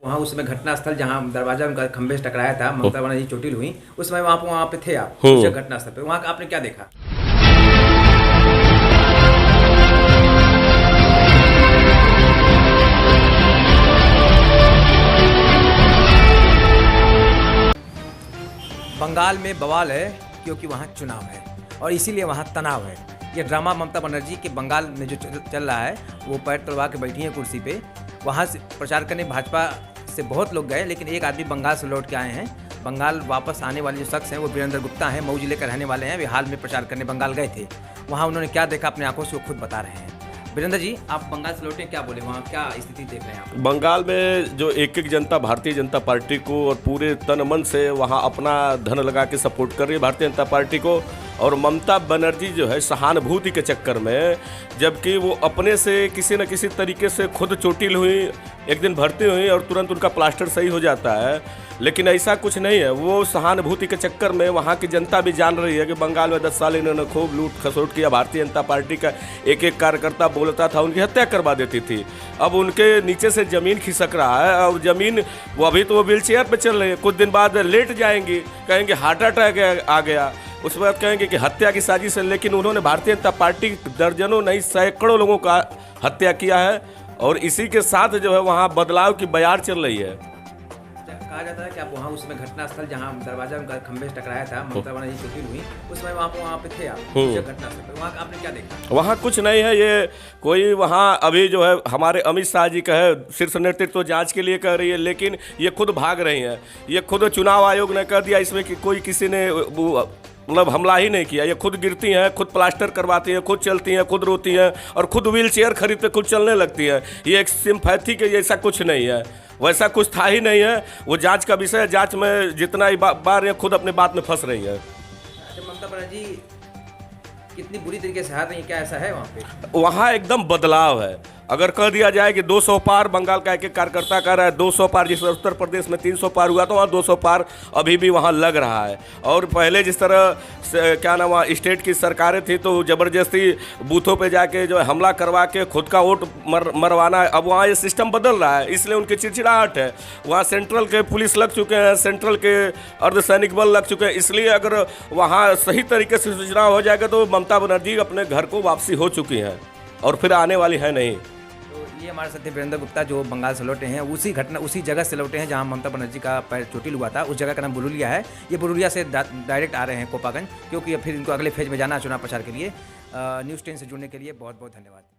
वहाँ उस समय घटनास्थल जहाँ दरवाजा उनका खंभे से टकराया था, ममता बनर्जी चोटिल हुई, उस समय वहाँ पे थे आप उस घटनास्थल पे, वहाँ आपने क्या देखा? बंगाल में बवाल है क्योंकि वहाँ चुनाव है और इसीलिए वहाँ तनाव है। ये ड्रामा ममता बनर्जी के बंगाल में जो चल रहा है, वो पैर तलवा के बैठी हैं कुर्सी पे। वहाँ से प्रचार करने भाजपा से बहुत लोग गए, लेकिन एक आदमी बंगाल से लौट के आए हैं। बंगाल वापस आने वाले जो शख्स हैं वो वीरेंद्र गुप्ता हैं, मऊ जिले के रहने वाले हैं। वे हाल में प्रचार करने बंगाल गए थे। वहाँ उन्होंने क्या देखा अपने आंखों से वो खुद बता रहे हैं। वीरेंद्र जी, आप बंगाल से लौटे, क्या बोले, वहाँ क्या स्थिति देख रहे हैं आप? बंगाल में जो एक जनता भारतीय जनता पार्टी को और पूरे तन मन से वहाँ अपना धन लगा के सपोर्ट कर रही है भारतीय जनता पार्टी को, और ममता बनर्जी जो है सहानुभूति के चक्कर में, जबकि वो अपने से किसी न किसी तरीके से खुद चोटिल हुई, एक दिन भर्ती हुई और तुरंत उनका प्लास्टर सही हो जाता है, लेकिन ऐसा कुछ नहीं है। वो सहानुभूति के चक्कर में वहाँ की जनता भी जान रही है कि बंगाल में 10 साल इन्होंने खूब लूट खसोट किया। भारतीय जनता पार्टी का एक एक कार्यकर्ता बोलता था, उनकी हत्या करवा देती थी। अब उनके नीचे से ज़मीन खिसक रहा है और ज़मीन वो अभी तो वो व्हील चेयर पर चल रही है, कुछ दिन बाद लेट जाएंगी, कहेंगे हार्ट अटैक आ गया, उस बाद कहेंगे कि हत्या की साजिश है। लेकिन उन्होंने भारतीय जनता पार्टी दर्जनों नहीं सैकड़ों लोगों का हत्या किया है और इसी के साथ जो है वहाँ बदलाव की बयार चल रही है। कहा जाता है कि आप वहाँ उस समय घटनास्थल जहाँ दरवाजा उनका खंभे से टकराया था, ममता बनर्जी चोटिल हुई, उस समय वहाँ पे थे आप उस घटनास्थल पे, वहाँ आपने क्या देखा? वहाँ कुछ नहीं है। ये कोई वहाँ अभी जो है हमारे अमित शाह जी का है शीर्ष नेतृत्व तो जांच के लिए कर रही है, लेकिन ये खुद भाग रही हैं। ये खुद चुनाव आयोग ने कर दिया इसमें कि कोई किसी ने मतलब हमला ही नहीं किया। ये खुद गिरती हैं, खुद प्लास्टर करवाती हैं, खुद चलती हैं, खुद रोती हैं और खुद व्हील चेयर खरीद के खुद चलने लगती हैं। ये एक सिम्पैथी के जैसा कुछ नहीं है, वैसा कुछ था ही नहीं है। वो जांच का विषय है, जांच में जितना ही बार ये खुद अपने बात में फंस रही है। अच्छा, ममता बनर्जी कितनी बुरी तरीके से हार रही है, क्या ऐसा है वहाँ पे? वहाँ एकदम बदलाव है। अगर कह दिया जाए कि 200 पार बंगाल का एक एक कार्यकर्ता कर रहा है, 200 पार जिस उत्तर प्रदेश में 300 पार हुआ, तो वहाँ 200 पार अभी भी वहाँ लग रहा है। और पहले जिस तरह से क्या नाम वहाँ स्टेट की सरकारें थी तो ज़बरदस्ती बूथों पे जाके जो है हमला करवा के खुद का वोट मरवाना है, अब वहाँ ये सिस्टम बदल रहा है, इसलिए उनकी चिड़चिड़ाहट है। वहाँ सेंट्रल के पुलिस लग चुके हैं, सेंट्रल के अर्धसैनिक बल लग चुके हैं, इसलिए अगर वहाँ सही तरीके से चुनाव हो जाएगा तो ममता बनर्जी अपने घर को वापसी हो चुकी हैं और फिर आने वाली है नहीं। ये हमारे साथ वीरेंद्र गुप्ता जो बंगाल से लौटे हैं, उसी जगह से लौटे हैं जहां ममता बनर्जी का पैर चोटिल हुआ था। उस जगह का नाम बुरुलिया है। ये बुरुलिया से डायरेक्ट आ रहे हैं कोपागंज, क्योंकि फिर इनको अगले फेज में जाना चुनाव प्रचार के लिए। न्यूज़ 10 से जुड़ने के लिए बहुत बहुत धन्यवाद।